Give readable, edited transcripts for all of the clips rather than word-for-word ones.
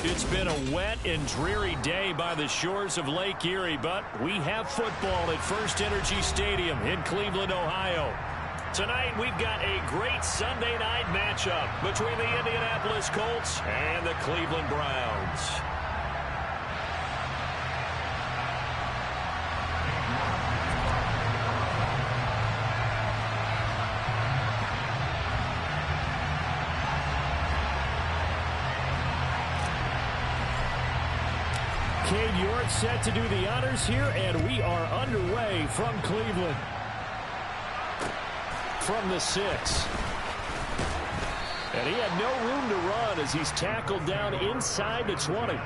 It's been a wet and dreary day by the shores of Lake Erie, but we have football at First Energy Stadium in Cleveland, Ohio. Tonight, we've got a great Sunday night matchup between the Indianapolis Colts and the Cleveland Browns. Cade York set to do the honors here, and we are underway from Cleveland. From the 6. And he had no room to run as he's tackled down inside the 20.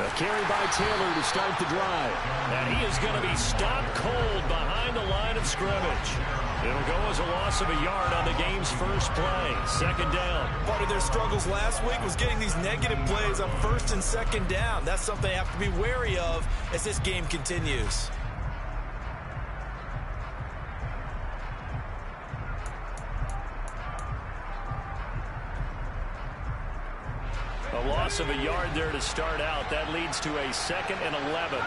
A carry by Taylor to start the drive. And he is going to be stopped cold behind the line of scrimmage. It'll go as a loss of a yard on the game's first play. Second down. Part of their struggles last week was getting these negative plays on first and second down. That's something they have to be wary of as this game continues. A loss of a yard there to start out. That leads to a 2nd and 11.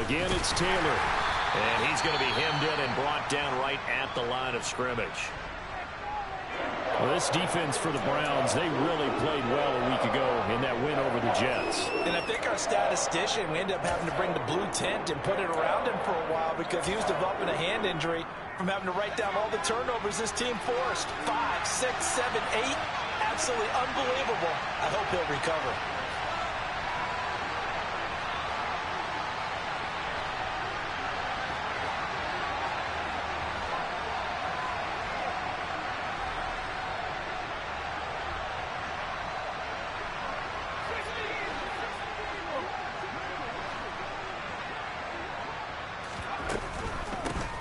Again, it's Taylor. And he's going to be hemmed in and brought down right at the line of scrimmage. Well, this defense for the Browns, they really played well a week ago in that win over the Jets. And I think our statistician, we ended up having to bring the blue tent and put it around him for a while because he was developing a hand injury from having to write down all the turnovers this team forced. 5, 6, 7, 8. Absolutely unbelievable. I hope he'll recover.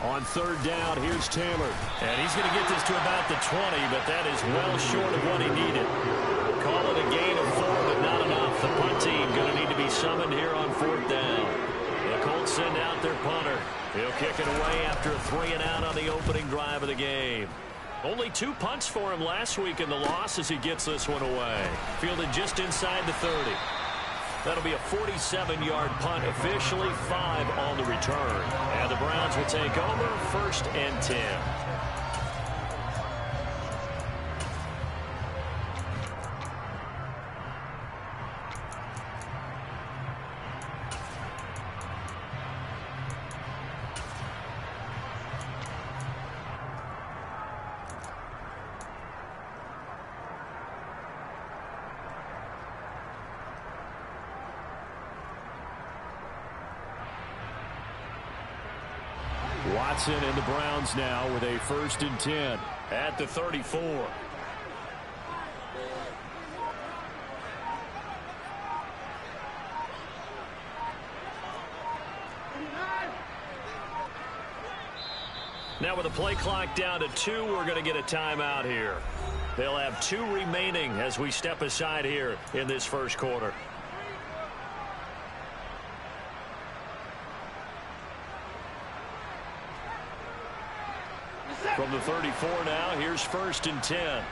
On third down, here's Taylor. And he's going to get this to about the 20, but that is well short of what he needed. Call it a gain of 4, but not enough. The punt team going to need to be summoned here on 4th down. The Colts send out their punter. He'll kick it away after a 3-and-out on the opening drive of the game. Only 2 punts for him last week in the loss as he gets this one away. Fielded just inside the 30. That'll be a 47-yard punt, officially 5 on the return. And the Browns will take over 1st and 10. Watson and the Browns now with a 1st and 10 at the 34. Now with the play clock down to 2, we're going to get a timeout here. They'll have 2 remaining as we step aside here in this first quarter. From the 34 now, here's 1st and 10.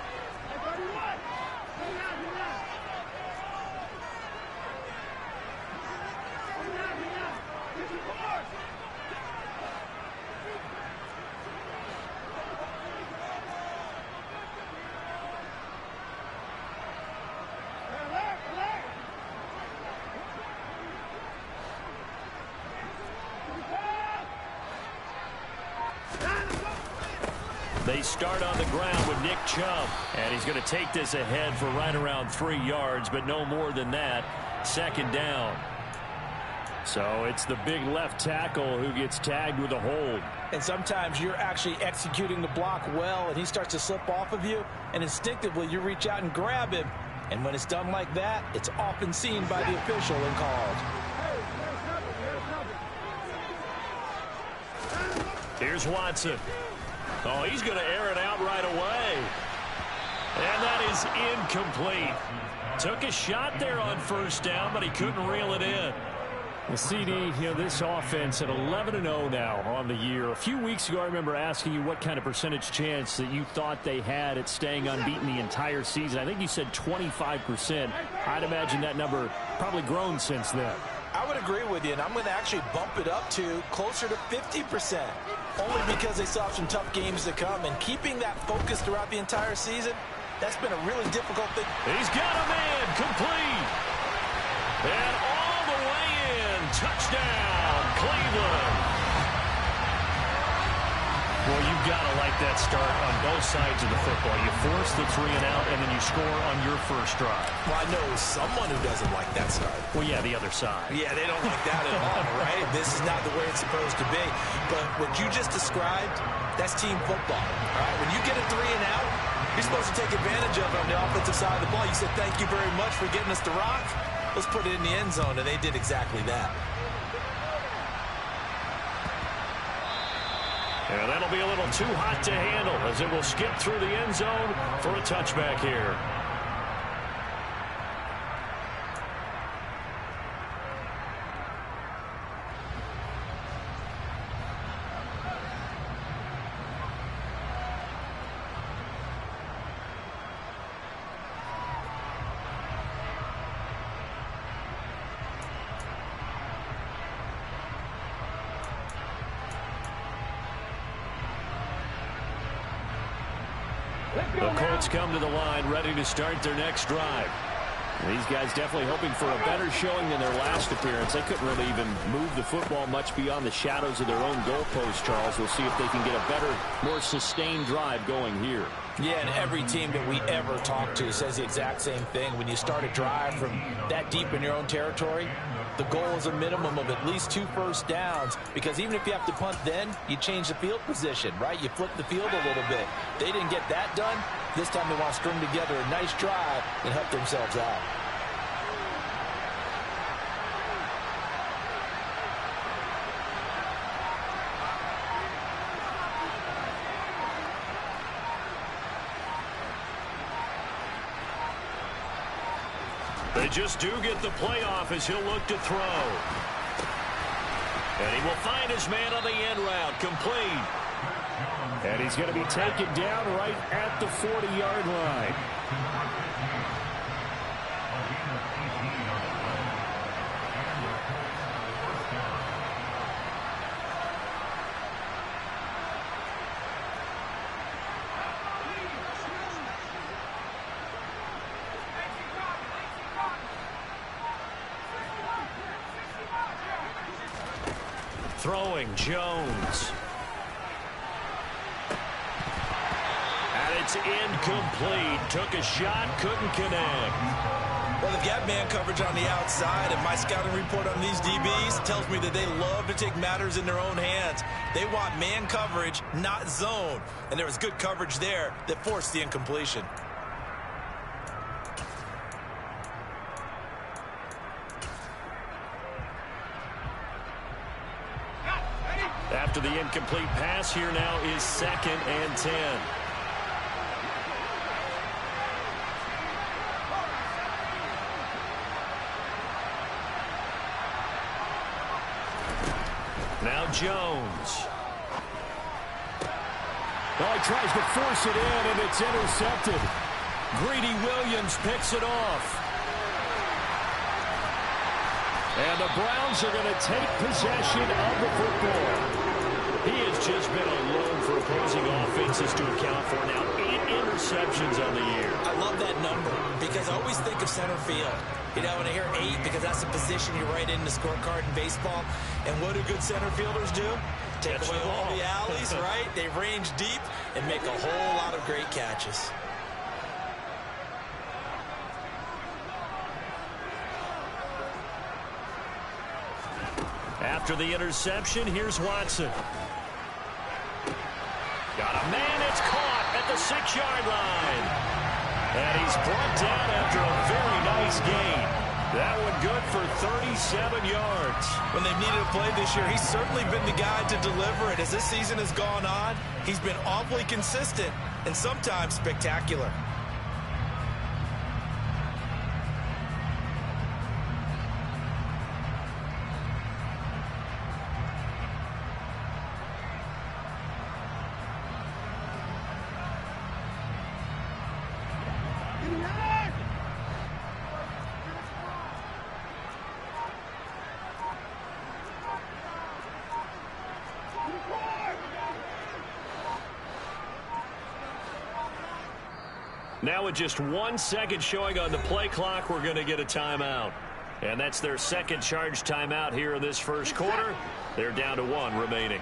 They start on the ground with Nick Chubb. And he's going to take this ahead for right around 3 yards, but no more than that. Second down. So it's the big left tackle who gets tagged with a hold. And sometimes you're actually executing the block well, and he starts to slip off of you, and instinctively you reach out and grab him. And when it's done like that, it's often seen by the official and called. Here's Watson. Oh, he's going to air it out right away. And that is incomplete. Took a shot there on first down, but he couldn't reel it in. The CD, this offense at 11-0 now on the year. A few weeks ago, I remember asking you what kind of percentage chance that you thought they had at staying unbeaten the entire season. I think you said 25%. I'd imagine that number probably grown since then. I would agree with you, and I'm going to actually bump it up to closer to 50%. Only because they still have some tough games to come, and keeping that focus throughout the entire season, that's been a really difficult thing. He's got a man complete. And all the way in. Touchdown, Cleveland. Well, you've got to like that start on both sides of the football. You force the 3 and out, and then you score on your first drive. Well, I know someone who doesn't like that start. Well, yeah, the other side. Yeah, they don't like that at all, right? This is not the way it's supposed to be. But what you just described, that's team football, all right? When you get a 3 and out, you're supposed to take advantage of it on the offensive side of the ball. You said, thank you very much for getting us the rock. Let's put it in the end zone, and they did exactly that. And that'll be a little too hot to handle as it will skip through the end zone for a touchback here. The Colts come to the line ready to start their next drive. These guys definitely hoping for a better showing than their last appearance. They couldn't really even move the football much beyond the shadows of their own goalpost, Charles. We'll see if they can get a better, more sustained drive going here. Yeah, and every team that we ever talk to says the exact same thing. When you start a drive from that deep in your own territory, the goal is a minimum of at least 2 first downs, because even if you have to punt then, you change the field position, right? You flip the field a little bit. They didn't get that done. This time they want to string together a nice drive and help themselves out. They just do get the playoff as he'll look to throw. And he will find his man on the end route, complete. And he's going to be taken down right at the 40-yard line. Throwing Jones. And it's incomplete. Took a shot, couldn't connect. Well, they've got man coverage on the outside, and my scouting report on these DBs tells me that they love to take matters in their own hands. They want man coverage, not zone. And there was good coverage there that forced the incompletion. After the incomplete pass, here now is 2nd and 10. Now Jones. Oh, he tries to force it in, and it's intercepted. Greedy Williams picks it off. And the Browns are going to take possession of the football. He has just been on loan for opposing offenses to account for now 8 interceptions on the year. I love that number because I always think of center field. You know, when I hear 8, because that's the position you write in the scorecard in baseball. And what do good center fielders do? Take away all the alleys, right? They range deep and make a whole lot of great catches. After the interception, here's Watson. Got a man, it's caught at the 6-yard line. And he's brought down after a very nice gain. That one good for 37 yards. When they've needed a play this year, he's certainly been the guy to deliver it. As this season has gone on, he's been awfully consistent and sometimes spectacular. Now with just 1 second showing on the play clock, we're going to get a timeout. And that's their second charge timeout here in this first quarter. They're down to 1 remaining.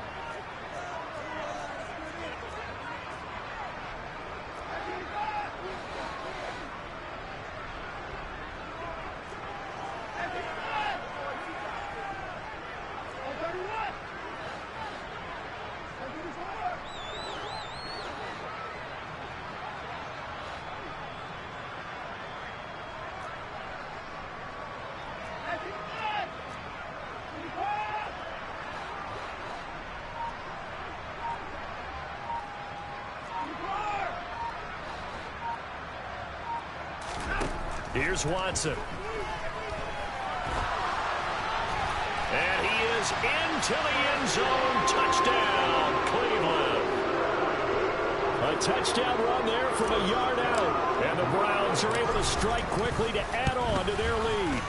Here's Watson. And he is into the end zone. Touchdown, Cleveland. A touchdown run there from a yard out. And the Browns are able to strike quickly to add on to their lead.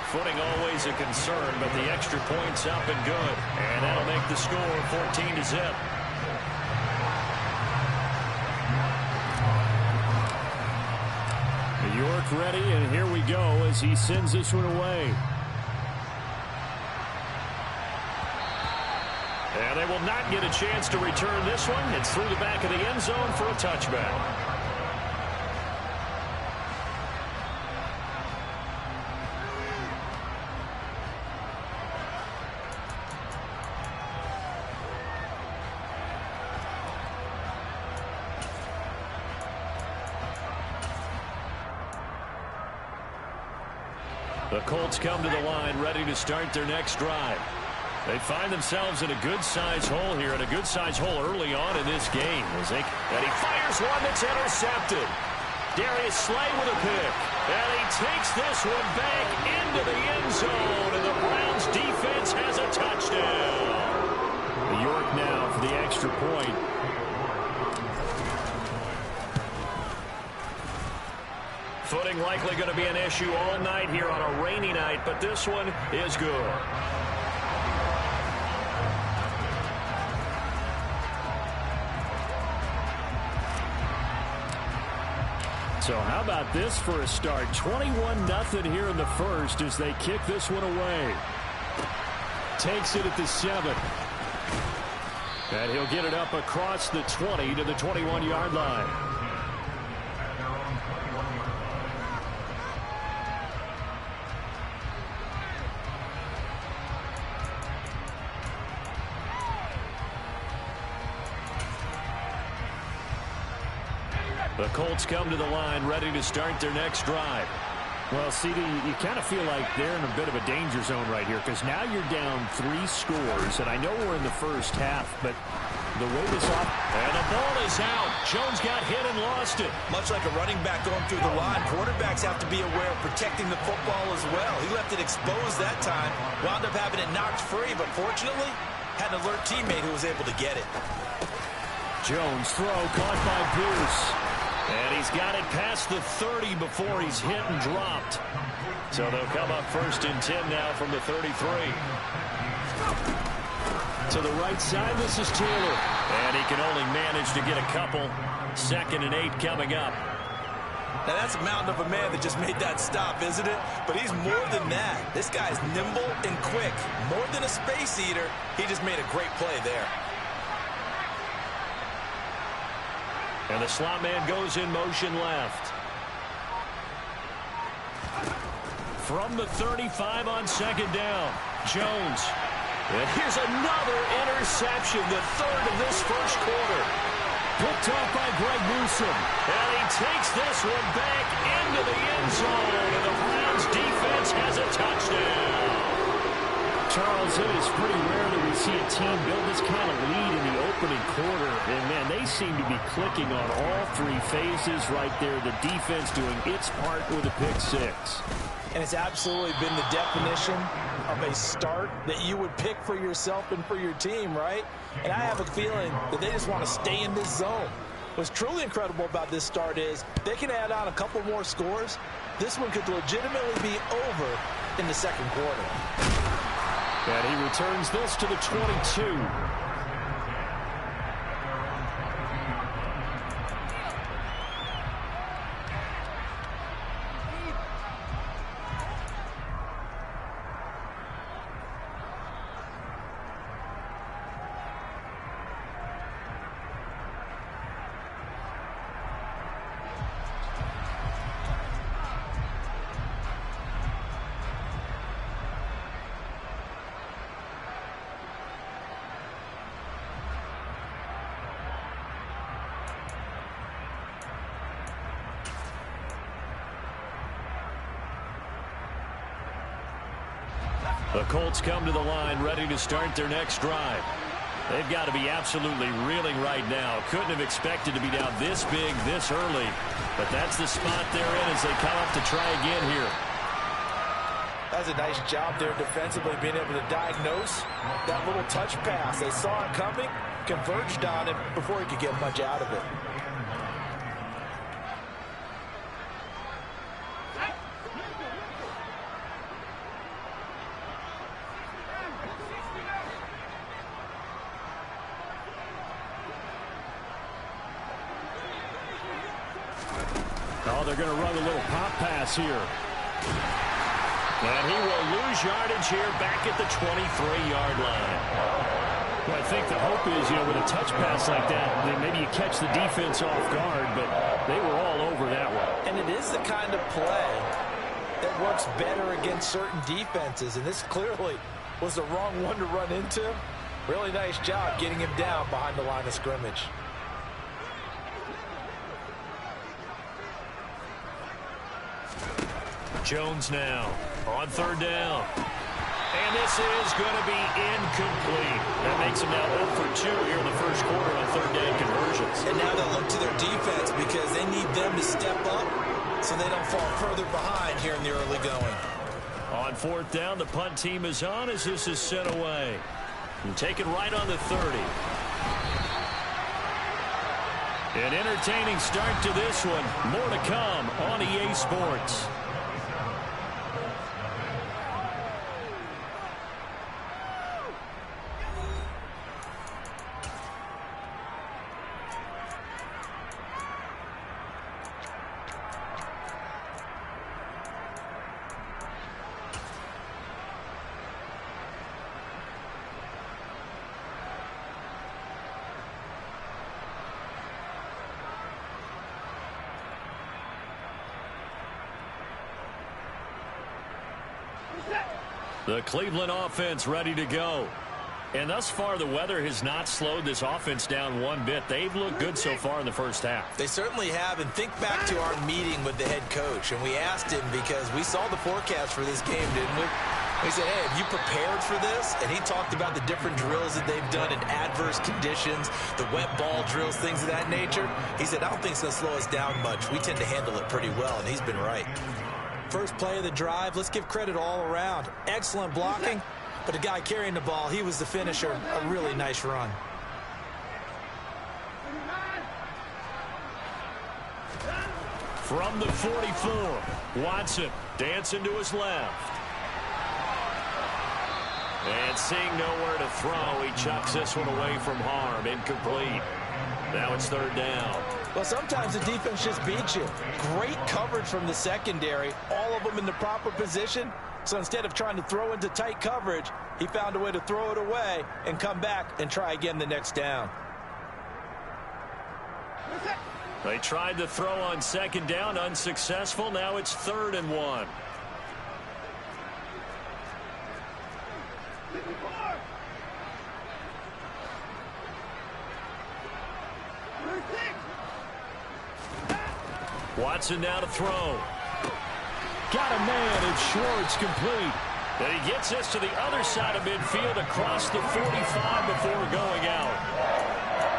Footing always a concern, but the extra point's up and good. And that'll make the score 14-0. York ready, and here we go as he sends this one away. And they will not get a chance to return this one. It's through the back of the end zone for a touchback. The Colts come to the line ready to start their next drive. They find themselves in a good-sized hole here, and a good-sized hole early on in this game. And he fires one that's intercepted. Darius Slay with a pick. And he takes this one back into the end zone, and the Browns defense has a touchdown. York now for the extra point. Footing likely going to be an issue all night here on a rainy night, but this one is good. So how about this for a start? 21-0 here in the first as they kick this one away. Takes it at the 7. And he'll get it up across the 20 to the 21-yard line. The Colts come to the line ready to start their next drive. Well, CD, you kind of feel like they're in a bit of a danger zone right here because now you're down 3 scores, and I know we're in the first half, but the way this off... And the ball is out. Jones got hit and lost it. Much like a running back going through the line, quarterbacks have to be aware of protecting the football as well. He left it exposed that time, wound up having it knocked free, but fortunately had an alert teammate who was able to get it. Jones throw caught by Bruce. And he's got it past the 30 before he's hit and dropped. So they'll come up 1st and 10 now from the 33. To the right side, this is Taylor. And he can only manage to get a couple. 2nd and 8 coming up. Now, that's a mountain of a man that just made that stop, isn't it? But he's more than that. This guy's nimble and quick. More than a space eater, he just made a great play there. And the slot man goes in motion left. From the 35 on second down, Jones. And here's another interception, the third of this first quarter. Picked off by Greg Newsome. And he takes this one back into the end zone. And the Browns defense has a touchdown. Charles, it is pretty rare that we see a team build this kind of lead in the opening quarter. And, man, they seem to be clicking on all three phases right there. The defense doing its part with a pick six. And it's absolutely been the definition of a start that you would pick for yourself and for your team, right? And I have a feeling that they just want to stay in this zone. What's truly incredible about this start is they can add on a couple more scores. This one could legitimately be over in the second quarter. And he returns this to the 22. The Colts come to the line ready to start their next drive. They've got to be absolutely reeling right now. Couldn't have expected to be down this big this early. But that's the spot they're in as they come up to try again here. That's a nice job there defensively, being able to diagnose that little touch pass. They saw it coming, converged on it before he could get much out of it. Oh, they're going to run a little pop pass here. And he will lose yardage here back at the 23-yard line. Well, I think the hope is, with a touch pass like that, then maybe you catch the defense off guard, but they were all over that one. And it is the kind of play that works better against certain defenses, and this clearly was the wrong one to run into. Really nice job getting him down behind the line of scrimmage. Jones now on third down. And this is going to be incomplete. That makes him now 0 for 2 here in the first quarter on third down conversions. And now they'll look to their defense because they need them to step up so they don't fall further behind here in the early going. On fourth down, the punt team is on as this is sent away. And taken right on the 30. An entertaining start to this one. More to come on EA Sports. The Cleveland offense ready to go. And thus far, the weather has not slowed this offense down one bit. They've looked good so far in the first half. They certainly have. And think back to our meeting with the head coach. And we asked him because we saw the forecast for this game, didn't we? We said, hey, have you prepared for this? And he talked about the different drills that they've done in adverse conditions, the wet ball drills, things of that nature. He said, I don't think it's going to slow us down much. We tend to handle it pretty well, and he's been right. First play of the drive, let's give credit all around. Excellent blocking, but the guy carrying the ball, he was the finisher. A really nice run. From the 44, Watson dancing to his left. And seeing nowhere to throw, he chucks this one away from harm. Incomplete. Now it's third down. Well, sometimes the defense just beats you. Great coverage from the secondary, all of them in the proper position. So instead of trying to throw into tight coverage, he found a way to throw it away and come back and try again the next down. They tried to throw on second down, unsuccessful. Now it's 3rd and 1. Watson now to throw. Got a man. It's short. It's complete. And he gets this to the other side of midfield across the 45 before going out.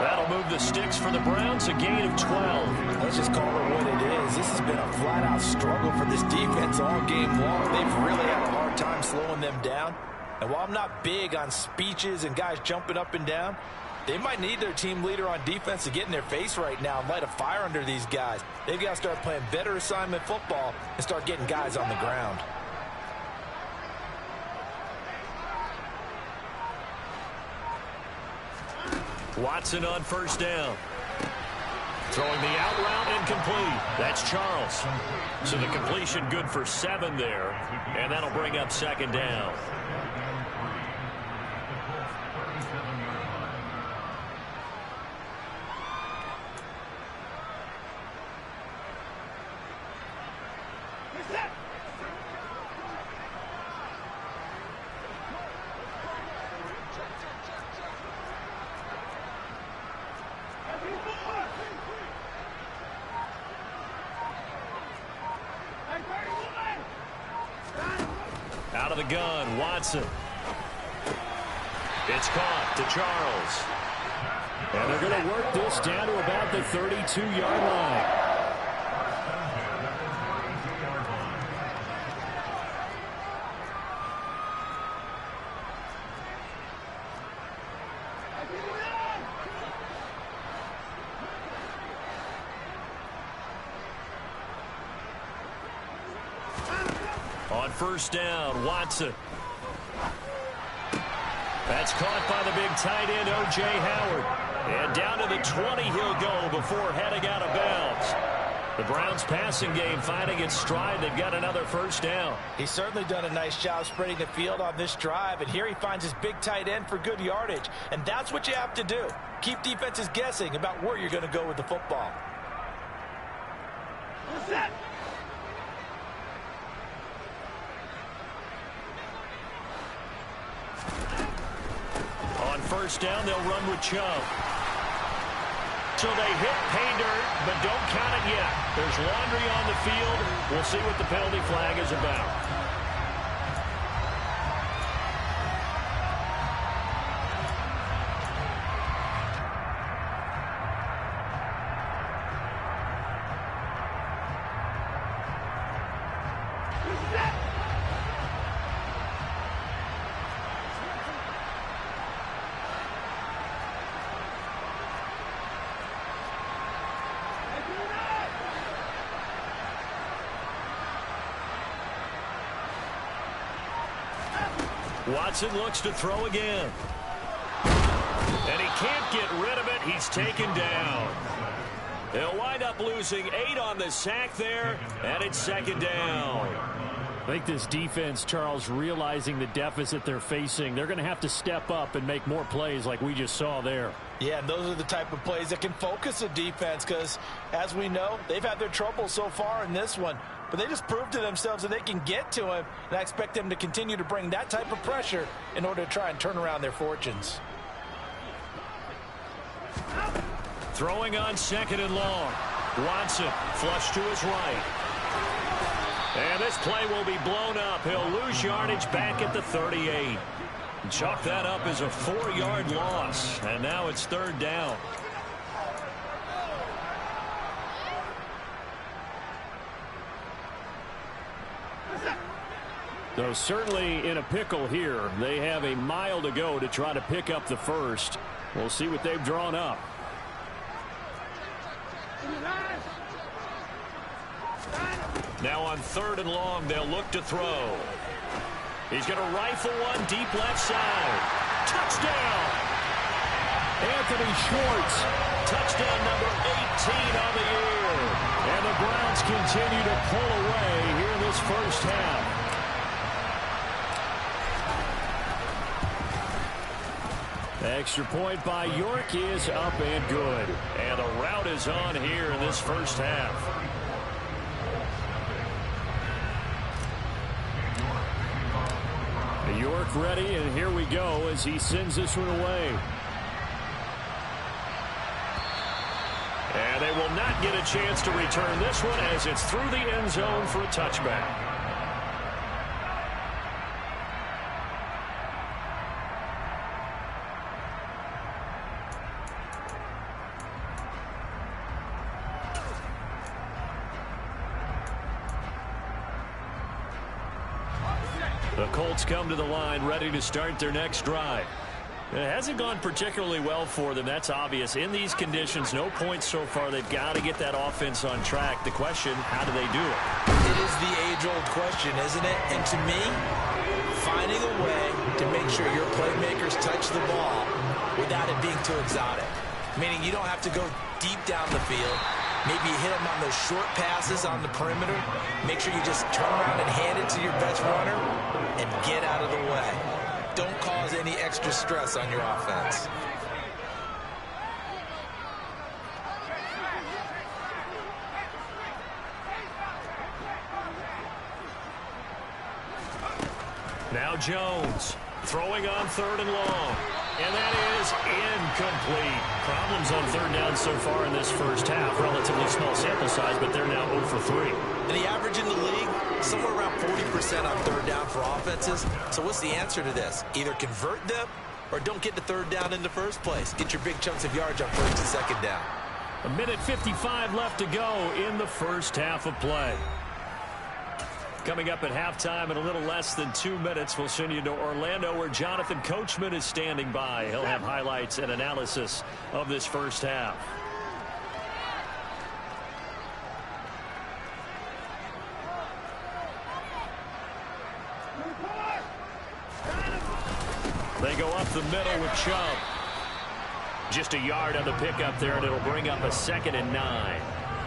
That'll move the sticks for the Browns, a gain of 12. Let's just call it what it is. This has been a flat-out struggle for this defense all game long. They've really had a hard time slowing them down. And while I'm not big on speeches and guys jumping up and down, they might need their team leader on defense to get in their face right now and light a fire under these guys. They've got to start playing better assignment football and start getting guys on the ground. Watson on first down. Throwing the out route incomplete. That's Charles. So the completion good for 7 there. And that'll bring up second down. Out of the gun, Watson. It's caught to Charles. And they're going to work this down to about the 32-yard line. On first down, Watson. That's caught by the big tight end, O.J. Howard. And down to the 20 he'll go before heading out of bounds. The Browns passing game finding its stride. They've got another first down. He's certainly done a nice job spreading the field on this drive. And here he finds his big tight end for good yardage. And that's what you have to do. Keep defenses guessing about where you're going to go with the football. On first down, they'll run with Chubb. So they hit pay dirt, but don't count it yet. There's laundry on the field. We'll see what the penalty flag is about. Watson looks to throw again. And he can't get rid of it. He's taken down. They'll wind up losing 8 on the sack there, and it's second down. I think this defense, Charles, realizing the deficit they're facing, they're going to have to step up and make more plays like we just saw there. Yeah, and those are the type of plays that can focus a defense because, as we know, they've had their trouble so far in this one. But they just proved to themselves that they can get to him, and I expect them to continue to bring that type of pressure in order to try and turn around their fortunes. Throwing on second and long. Watson flush to his right. And this play will be blown up. He'll lose yardage back at the 38. Chalk that up as a 4-yard loss. And now it's third down. So certainly in a pickle here. They have a mile to go to try to pick up the first. We'll see what they've drawn up. Now on third and long, they'll look to throw. He's going to rifle one deep left side. Touchdown! Anthony Schwartz Touchdown number 18 on the year. And the Browns continue to pull away here in this first half. The extra point by York is up and good. And the rout is on here in this first half. York ready, and here we go as he sends this one away. And they will not get a chance to return this one as it's through the end zone for a touchback. The Colts come to the line ready to start their next drive. It hasn't gone particularly well for them. That's obvious. In these conditions, no points so far. They've got to get that offense on track. The question, how do they do it? It is the age-old question, isn't it? And to me, finding a way to make sure your playmakers touch the ball without it being too exotic. Meaning you don't have to go deep down the field. Maybe you hit them on those short passes on the perimeter. Make sure you just turn around and hand it to your best runner and get out of the way. Don't cause any extra stress on your offense. Now Jones throwing on 3rd and long. And that is incomplete. Problems on 3rd down so far in this first half. Relatively small sample size, but they're now 0 for 3. And the average in the league, somewhere around 40% on 3rd down for offenses. So what's the answer to this? Either convert them or don't get the 3rd down in the first place. Get your big chunks of yards on 1st and 2nd down. 1:55 left to go in the first half of play. Coming up at halftime in a little less than 2 minutes, we'll send you to Orlando where Jonathan Coachman is standing by. He'll have highlights and analysis of this first half. They go up the middle with Chubb. Just a yard on the pickup there, and it'll bring up a 2nd and 9.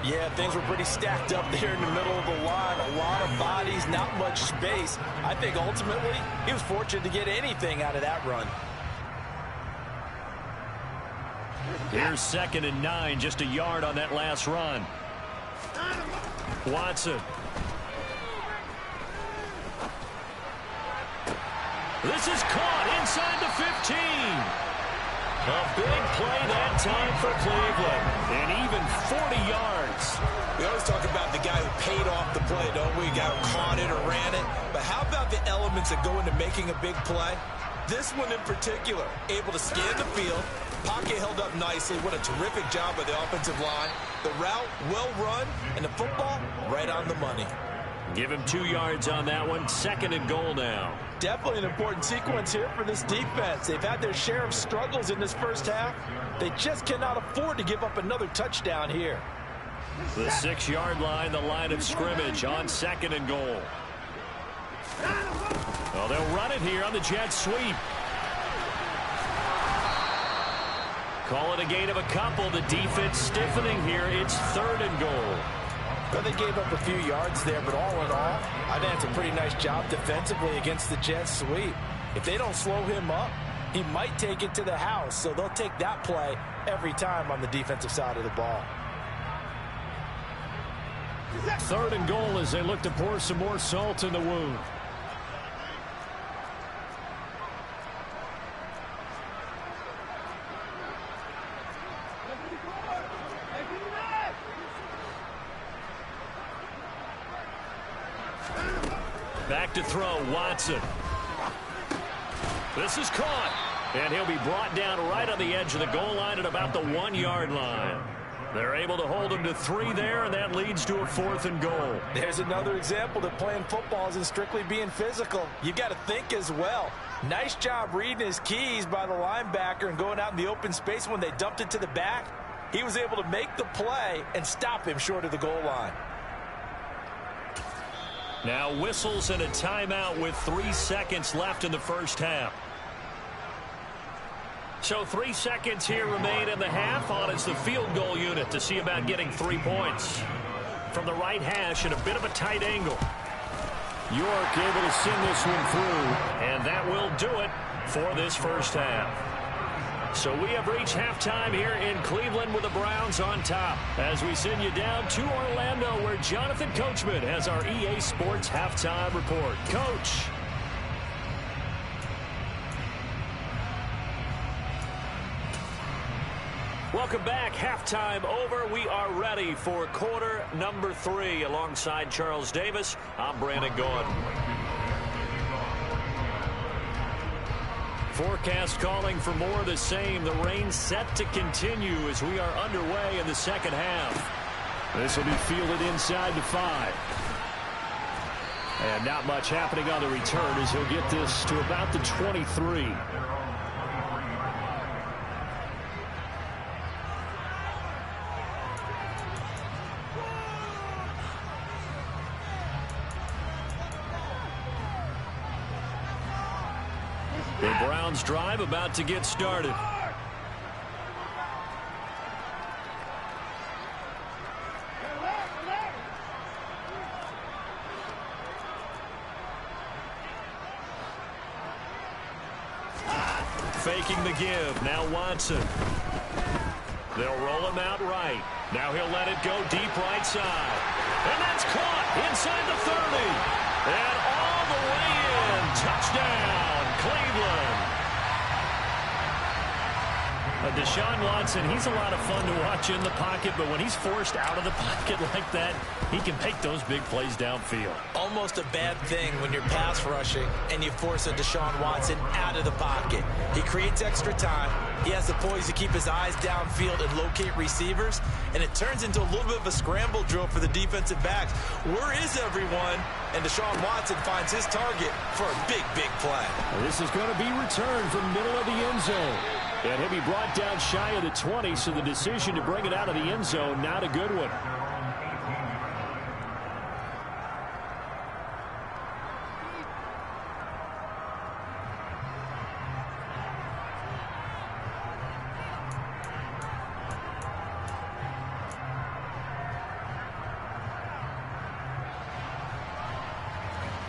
Yeah, things were pretty stacked up there in the middle of the line. A lot of bodies, not much space. I think ultimately he was fortunate to get anything out of that run. Here's 2nd and 9, just a yard on that last run. Watson. This is caught inside the 15. A big play that time for Cleveland. And even 40 yards. We always talk about the guy who paid off the play, don't we? The guy who caught it or ran it. But how about the elements that go into making a big play? This one in particular, able to scan the field. Pocket held up nicely. What a terrific job by the offensive line. The route, well run. And the football, right on the money. Give him 2 yards on that one. 2nd and goal now. Definitely an important sequence here for this defense. They've had their share of struggles in this first half. They just cannot afford to give up another touchdown here. The 6-yard line, the line of scrimmage on 2nd and goal. Well, they'll run it here on the jet sweep. Call it a gain of a couple. The defense stiffening here. It's 3rd and goal. Well, they gave up a few yards there, but all in all, I think it's a pretty nice job defensively against the jet sweep. If they don't slow him up, he might take it to the house, so they'll take that play every time on the defensive side of the ball. 3rd and goal as they look to pour some more salt in the wound. Back to throw, Watson. This is caught. And he'll be brought down right on the edge of the goal line at about the 1-yard line. They're able to hold him to 3 there, and that leads to a 4th and goal. There's another example that playing football isn't strictly being physical. You got to think as well. Nice job reading his keys by the linebacker and going out in the open space when they dumped it to the back. He was able to make the play and stop him short of the goal line. Now whistles and a timeout with 3 seconds left in the first half. So 3 seconds here remain in the half. On is the field goal unit to see about getting 3 points. From the right hash at a bit of a tight angle. York able to send this one through. And that will do it for this first half. So we have reached halftime here in Cleveland with the Browns on top. As we send you down to Orlando where Jonathan Coachman has our EA Sports halftime report. Coach. Welcome back. Halftime over. We are ready for quarter number 3. Alongside Charles Davis, I'm Brandon Gaudin. Forecast calling for more of the same. The rain set to continue as we are underway in the second half. This will be fielded inside the 5. And not much happening on the return as he'll get this to about the 23. The Browns drive about to get started. Faking the give. Now Watson. They'll roll him out right. Now he'll let it go deep right side. And that's caught inside the 30. And all the way in. Touchdown, Cleveland. Deshaun Watson, he's a lot of fun to watch in the pocket, but when he's forced out of the pocket like that, he can make those big plays downfield. Almost a bad thing when you're pass rushing and you force a Deshaun Watson out of the pocket. He creates extra time. He has the poise to keep his eyes downfield and locate receivers, and it turns into a little bit of a scramble drill for the defensive backs. Where is everyone? And Deshaun Watson finds his target for a big, big play. This is going to be returned from middle of the end zone. And he'll be brought down shy of the 20, so the decision to bring it out of the end zone, not a good one.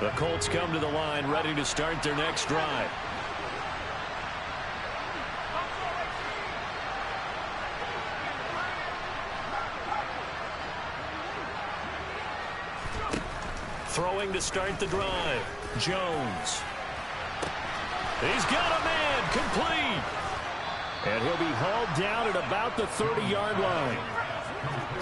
The Colts come to the line ready to start their next drive. Throwing to start the drive. Jones. He's got a man. Complete. And he'll be hauled down at about the 30-yard line.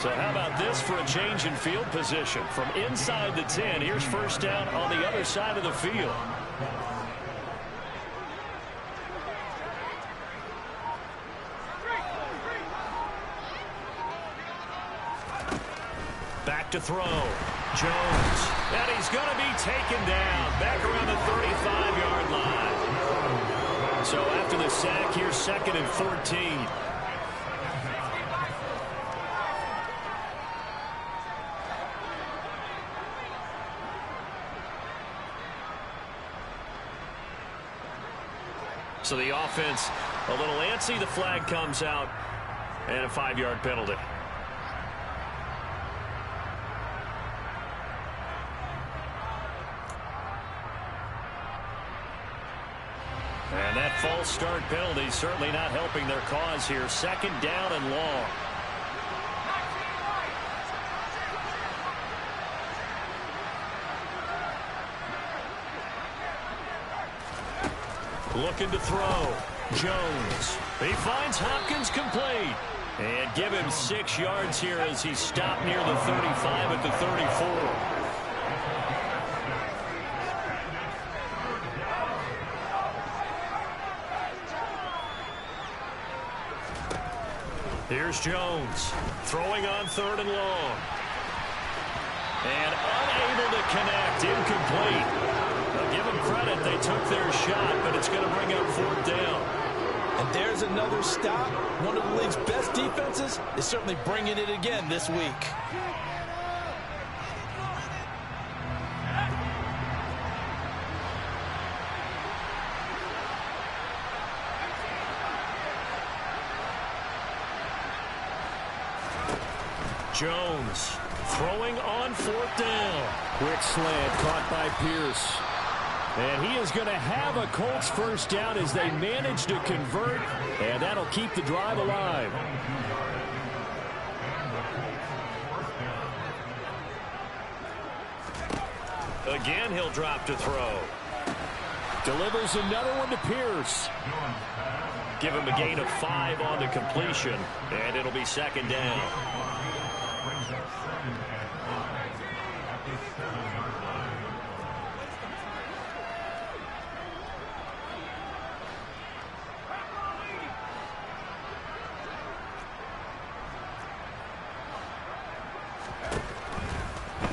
So how about this for a change in field position? From inside the 10, here's first down on the other side of the field. Back to throw. Jones. And he's going to be taken down back around the 35-yard line. So after the sack, here's 2nd and 14. So the offense a little antsy. The flag comes out and a 5-yard penalty. And that false start penalty certainly not helping their cause here. 2nd down and long. Looking to throw. Jones. He finds Hopkins complete. And give him 6 yards here as he stopped near the 35 at the 34. Here's Jones. Throwing on 3rd and long. And unable to connect. Incomplete. Now give them credit. They took their shot, but it's going to bring up 4th down. And there's another stop. One of the league's best defenses is certainly bringing it again this week. Jones throwing on 4th down. Quick slant caught by Pierce. And he is going to have a Colts first down as they manage to convert, and that'll keep the drive alive. Again, he'll drop to throw. Delivers another one to Pierce. Give him a gain of 5 on the completion, and it'll be 2nd down.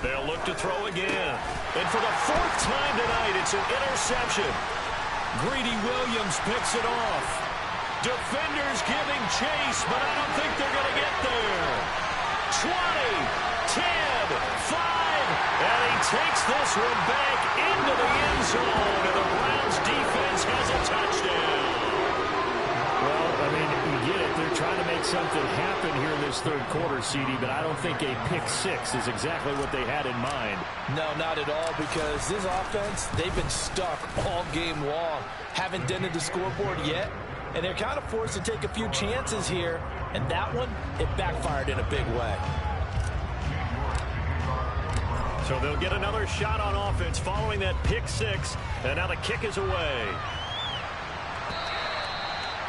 They'll look to throw again. And for the 4th time tonight, it's an interception. Greedy Williams picks it off. Defenders giving chase, but I don't think they're going to get there. 20, 10, 5, and he takes this one back into the end zone, and the Browns defense has a touchdown. Well, I mean, you get it. They're trying to make something happen here in this 3rd quarter, CD, but I don't think a pick 6 is exactly what they had in mind. No, not at all, because this offense, they've been stuck all game long. Haven't dented the scoreboard yet, and they're kind of forced to take a few chances here, and that one, it backfired in a big way. So they'll get another shot on offense following that pick 6, and now the kick is away.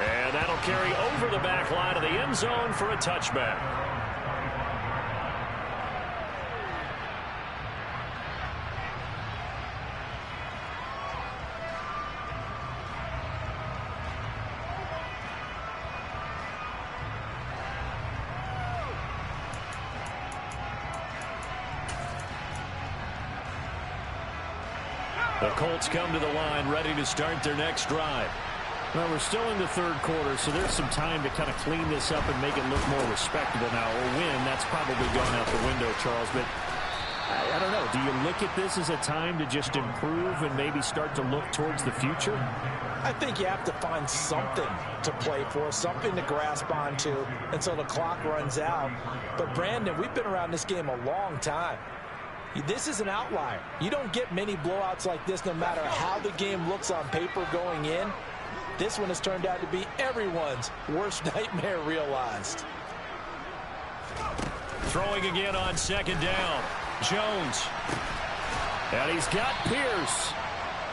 And that'll carry over the back line of the end zone for a touchback. The Colts come to the line ready to start their next drive. Well, we're still in the 3rd quarter, so there's some time to kind of clean this up and make it look more respectable now. A win, that's probably gone out the window, Charles. But I don't know. Do you look at this as a time to just improve and maybe start to look towards the future? I think you have to find something to play for, something to grasp onto until the clock runs out. But, Brandon, we've been around this game a long time. This is an outlier. You don't get many blowouts like this no matter how the game looks on paper going in. This one has turned out to be everyone's worst nightmare realized. Throwing again on 2nd down. Jones. And he's got Pierce.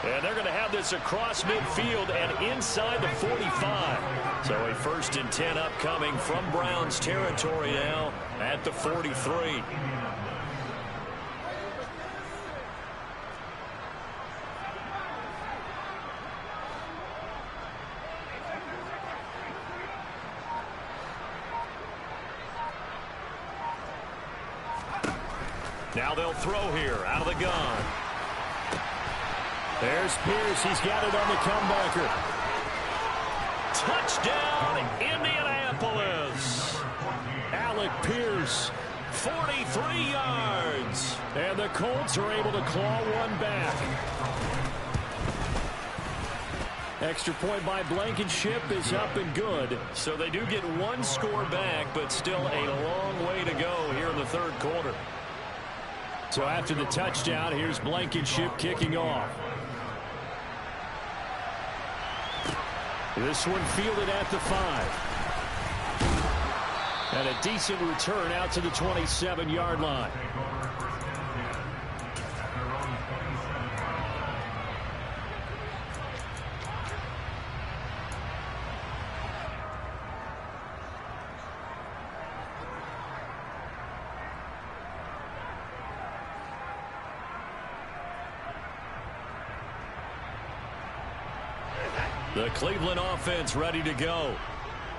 And they're going to have this across midfield and inside the 45. So a 1st and 10 upcoming from Browns territory now at the 43. Now they'll throw here out of the gun. There's Pierce. He's got it on the comebacker. Touchdown, Indianapolis. Alec Pierce, 43 yards. And the Colts are able to claw one back. Extra point by Blankenship is up and good. So they do get one score back, but still a long way to go here in the 3rd quarter. So after the touchdown, here's Blankenship kicking off. This one fielded at the 5. And a decent return out to the 27-yard line. The Cleveland offense ready to go.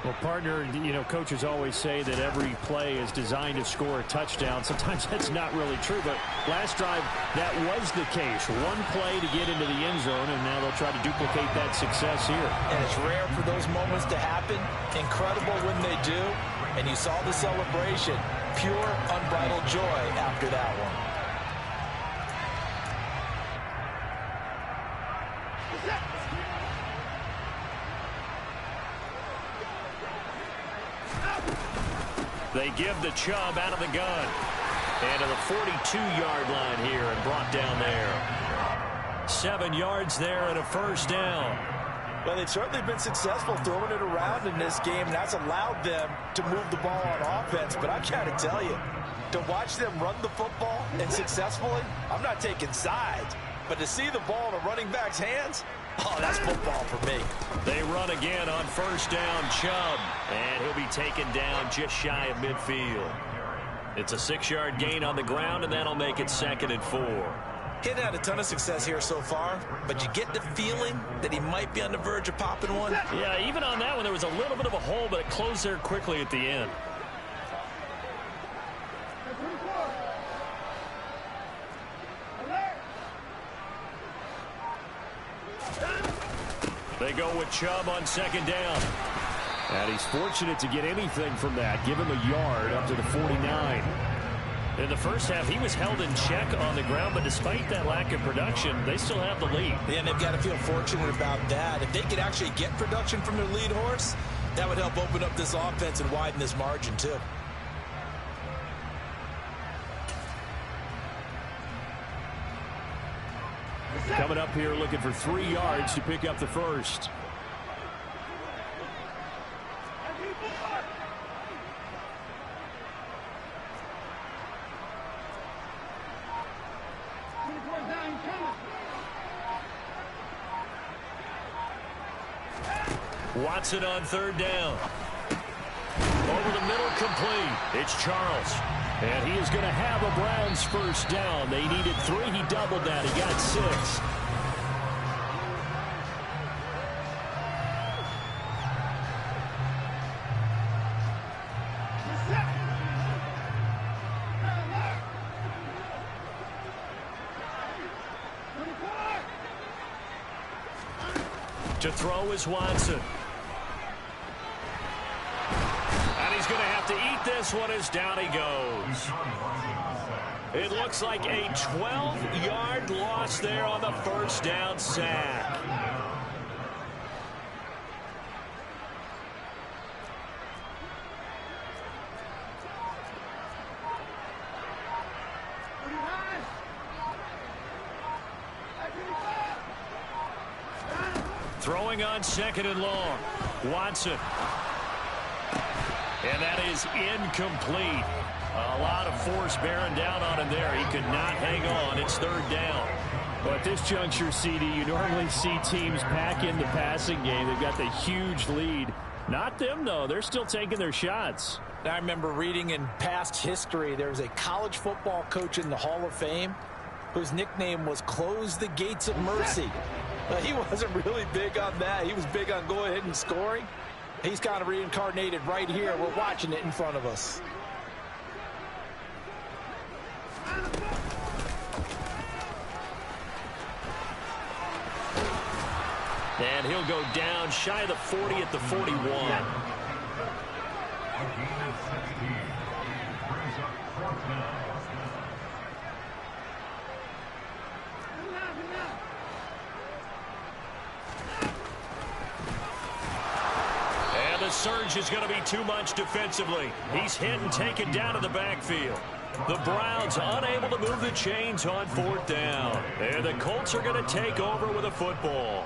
Well, partner, you know, coaches always say that every play is designed to score a touchdown. Sometimes that's not really true, but last drive, that was the case. One play to get into the end zone, and now they'll try to duplicate that success here. And it's rare for those moments to happen. Incredible when they do. And you saw the celebration. Pure, unbridled joy after that one. They give the Chubb out of the gun. And to the 42-yard line here and brought down there. 7 yards there and a first down. Well, they've certainly been successful throwing it around in this game, and that's allowed them to move the ball on offense. But I got to tell you, to watch them run the football and successfully, I'm not taking sides. But to see the ball in a running back's hands, oh, that's football for me. They run again on first down, Chubb. And he'll be taken down just shy of midfield. It's a 6-yard gain on the ground, and that'll make it 2nd and 4. He's had a ton of success here so far, but you get the feeling that he might be on the verge of popping one. Yeah, even on that one, there was a little bit of a hole, but it closed there quickly at the end. They go with Chubb on 2nd down. And he's fortunate to get anything from that. Give him a yard up to the 49. In the first half, he was held in check on the ground, but despite that lack of production, they still have the lead. Yeah, and they've got to feel fortunate about that. If they could actually get production from their lead horse, that would help open up this offense and widen this margin, too. Coming up here looking for 3 yards to pick up the first. Watson on 3rd down. Over the middle, complete. It's Charles. And he is going to have a Browns first down. They needed 3. He doubled that. He got 6. To throw is Watson. And he's going to have to eat this one as down he goes. It looks like a 12-yard loss there on the first down sack. Throwing on 2nd and long. Watson. And that is incomplete. A lot of force bearing down on him there. He could not hang on. It's 3rd down. But at this juncture, CD, you normally see teams pack in the passing game. They've got the huge lead. Not them, though. They're still taking their shots. I remember reading in past history, there was a college football coach in the Hall of Fame whose nickname was Close the Gates of Mercy. He wasn't really big on that. He was big on go ahead and scoring. He's kind of reincarnated right here. We're watching it in front of us. And he'll go down shy of the 40 at the 41. And the surge is going to be too much defensively. He's hit and taken down to the backfield. The Browns unable to move the chains on 4th down. And the Colts are going to take over with a football.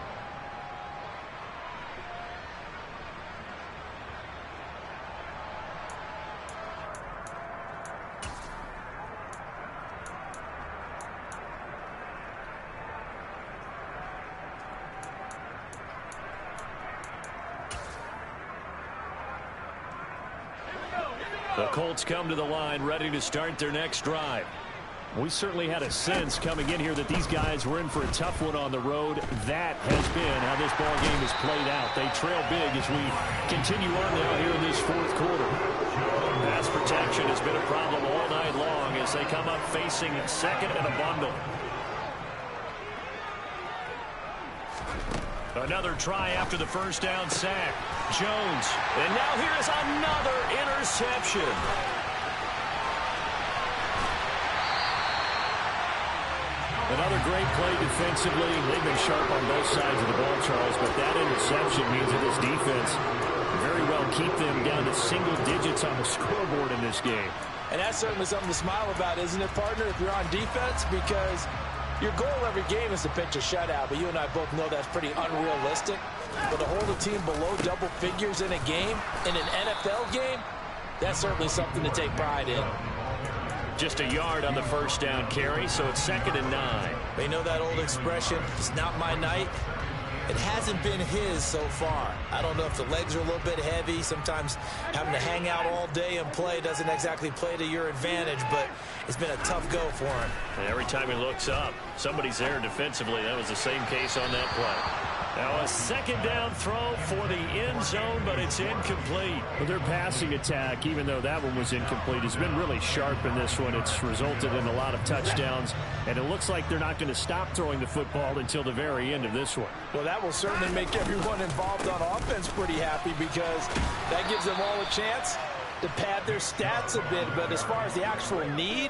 The Colts come to the line ready to start their next drive. We certainly had a sense coming in here that these guys were in for a tough one on the road. That has been how this ball game is played out. They trail big as we continue on now here in this 4th quarter. Pass protection has been a problem all night long as they come up facing 2nd and a bundle. Another try after the first down sack. Jones. And now here is another interception. Another great play defensively. They've been sharp on both sides of the ball, Charles, but that interception means that this defense very well keep them down to single digits on the scoreboard in this game. And that's certainly something to smile about, isn't it, partner, if you're on defense? Because your goal every game is to pitch a shutout, but you and I both know that's pretty unrealistic. But to hold a team below double figures in a game, in an NFL game, that's certainly something to take pride in. Just a yard on the first down carry, so it's 2nd and 9. They know that old expression, it's not my night. It hasn't been his so far. I don't know if the legs are a little bit heavy. Sometimes having to hang out all day and play doesn't exactly play to your advantage, but it's been a tough go for him. And every time he looks up, somebody's there defensively. That was the same case on that play. Now a 2nd down throw for the end zone, but it's incomplete. Well, their passing attack, even though that one was incomplete, has been really sharp in this one. It's resulted in a lot of touchdowns, and it looks like they're not going to stop throwing the football until the very end of this one. Well, that will certainly make everyone involved on offense pretty happy, because that gives them all a chance to pad their stats a bit. But as far as the actual need,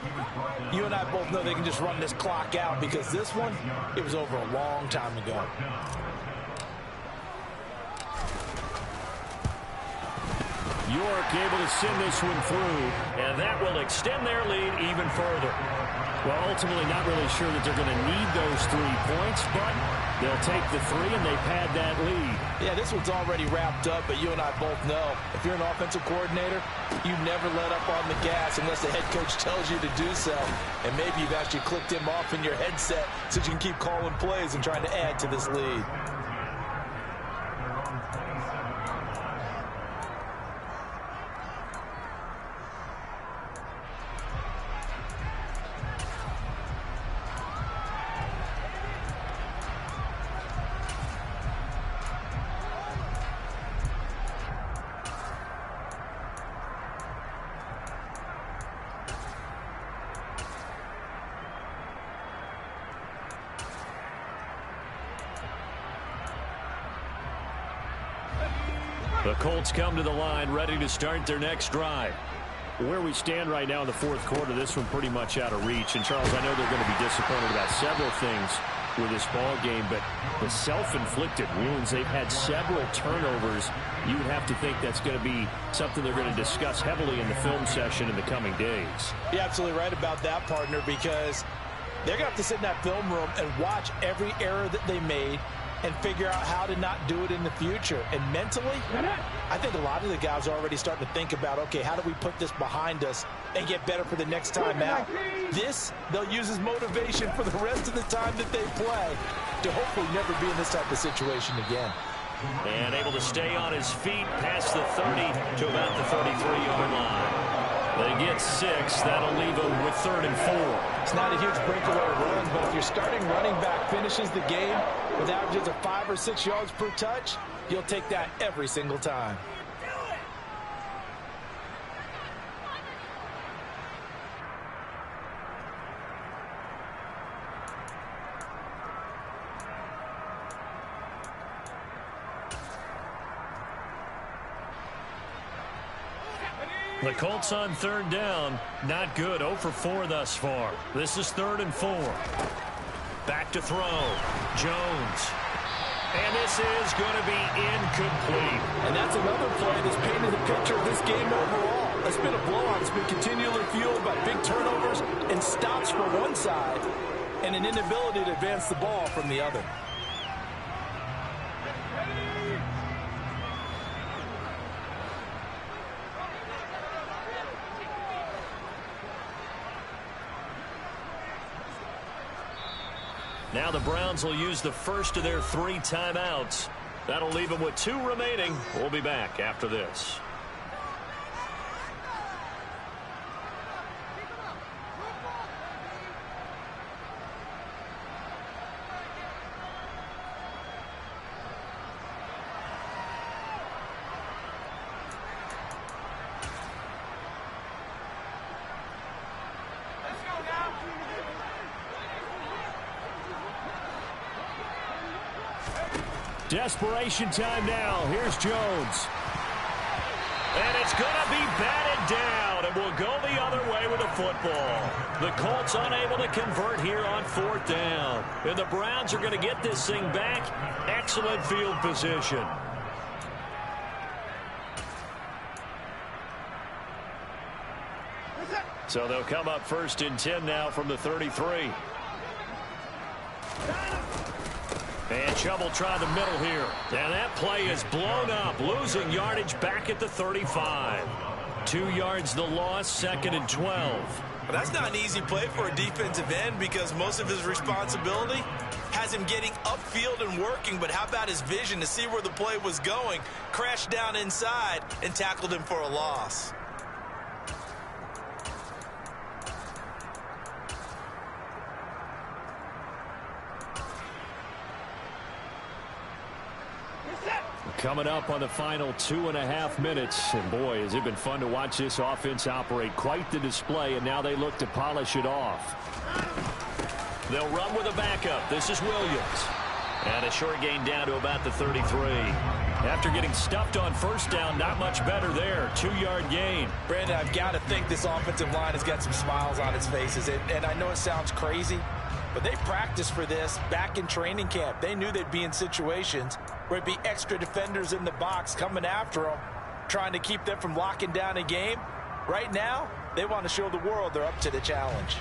you and I both know they can just run this clock out, because this one, it was over a long time ago. York able to send this one through, and that will extend their lead even further. Well, ultimately not really sure that they're going to need those 3 points, but they'll take the 3 and they pad that lead. Yeah, this one's already wrapped up, but you and I both know if you're an offensive coordinator, you never let up on the gas unless the head coach tells you to do so. And maybe you've actually clicked him off in your headset so you can keep calling plays and trying to add to this lead. The Colts come to the line, ready to start their next drive. Where we stand right now in the 4th quarter, this one pretty much out of reach. And, Charles, I know they're going to be disappointed about several things with this ball game, but the self-inflicted wounds, they've had several turnovers. You would have to think that's going to be something they're going to discuss heavily in the film session in the coming days. You're absolutely right about that, partner, because they're going to have to sit in that film room and watch every error that they made and figure out how to not do it in the future. And mentally, I think a lot of the guys are already starting to think about, okay, how do we put this behind us and get better for the next time out? This, they'll use as motivation for the rest of the time that they play to hopefully never be in this type of situation again. And able to stay on his feet past the 30 to about the 33-yard line. They get 6. That'll leave them with 3rd and 4. It's not a huge breakaway run, but if your starting running back finishes the game with averages of 5 or 6 yards per touch, you'll take that every single time. The Colts on 3rd down. Not good. 0 for 4 thus far. This is 3rd and 4. Back to throw. Jones. And this is going to be incomplete. And that's another play that's painted the picture of this game overall. It's been a blowout. It's been continually fueled by big turnovers and stops from one side and an inability to advance the ball from the other. Now the Browns will use the first of their 3 timeouts. That'll leave them with 2 remaining. We'll be back after this. Desperation time now. Here's Jones. And it's going to be batted down, and we'll go the other way with the football. The Colts unable to convert here on 4th down. And the Browns are going to get this thing back. Excellent field position. So they'll come up 1st and 10 now from the 33. And Chubb try the middle here. And that play is blown up, losing yardage back at the 35. 2 yards the loss, 2nd and 12. But that's not an easy play for a defensive end because most of his responsibility has him getting upfield and working. But how about his vision to see where the play was going? Crashed down inside and tackled him for a loss. Coming up on the final 2.5 minutes. And boy, has it been fun to watch this offense operate. Quite the display, and now they look to polish it off. They'll run with a backup. This is Williams. And a short gain down to about the 33. After getting stuffed on 1st down, not much better there. 2-yard gain. Brandon, I've got to think this offensive line has got some smiles on its faces. And I know it sounds crazy, but they practiced for this back in training camp. They knew they'd be in situations where it'd be extra defenders in the box coming after them, trying to keep them from locking down a game. Right now, they want to show the world they're up to the challenge.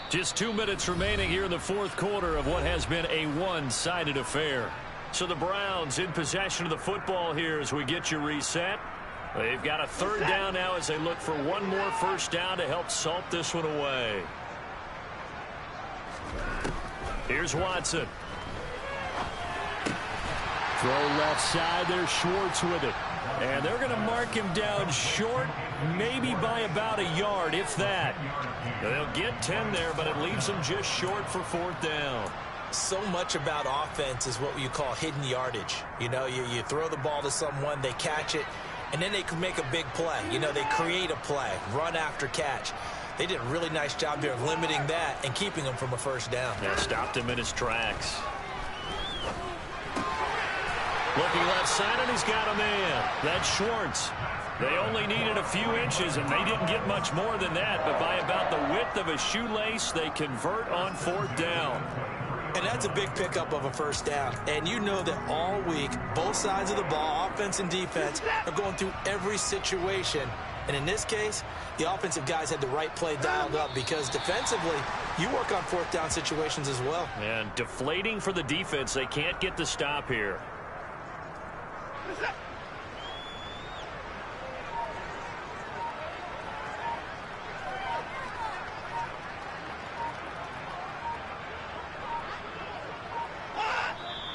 Just 2 minutes remaining here in the 4th quarter of what has been a one-sided affair. So the Browns in possession of the football here as we get you reset. They've got a 3rd down now as they look for one more 1st down to help salt this one away. Here's Watson. Throw left side. There's Schwartz with it. And they're going to mark him down short, maybe by about a yard, if that. They'll get 10 there, but it leaves them just short for 4th down. So much about offense is what you call hidden yardage. You know, you throw the ball to someone, they catch it, and then they can make a big play. You know, they create a play, run after catch. They did a really nice job there of limiting that and keeping him from a 1st down. Yeah, stopped him in his tracks. Looking left side, and he's got a man. That's Schwartz. They only needed a few inches, and they didn't get much more than that. But by about the width of a shoelace, they convert on 4th down. And that's a big pickup of a 1st down. And you know that all week, both sides of the ball, offense and defense, are going through every situation. And in this case, the offensive guys had the right play dialed up because defensively, you work on 4th down situations as well. And deflating for the defense. They can't get the stop here.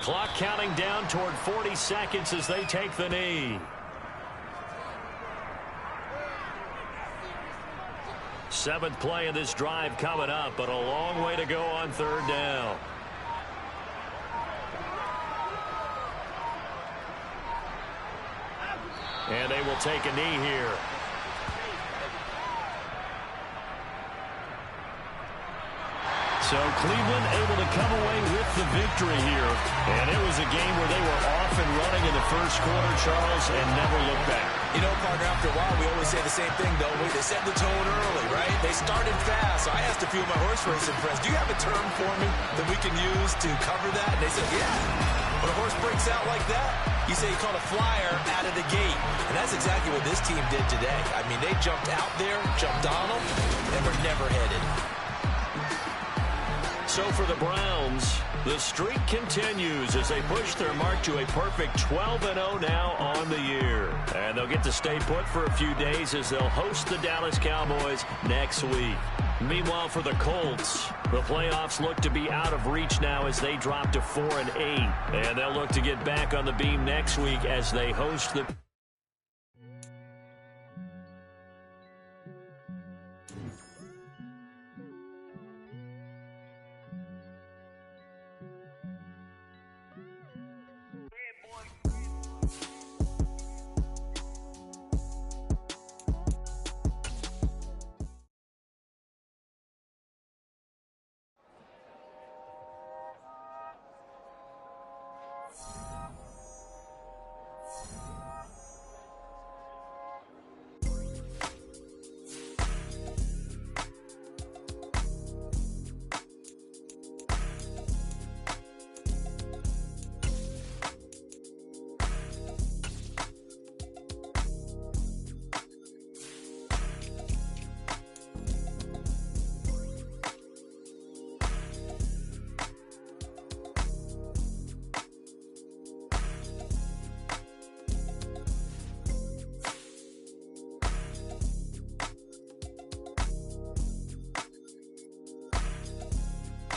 Clock counting down toward 40 seconds as they take the knee. 7th play of this drive coming up, but a long way to go on 3rd down. And they will take a knee here. So Cleveland able to come away with the victory here. And it was a game where they were off and running in the 1st quarter, Charles, and never looked back. You know, partner, after a while, we always say the same thing, don't we? They set the tone early, right? They started fast. So I asked a few of my horse racing friends, do you have a term for me that we can use to cover that? And they said, yeah. When a horse breaks out like that, you say you caught a flyer out of the gate. And that's exactly what this team did today. I mean, they jumped out there, jumped on them, and were never headed. So for the Browns, the streak continues as they push their mark to a perfect 12-0 now on the year. And they'll get to stay put for a few days as they'll host the Dallas Cowboys next week. Meanwhile, for the Colts, the playoffs look to be out of reach now as they drop to 4-8. And they'll look to get back on the beam next week as they host the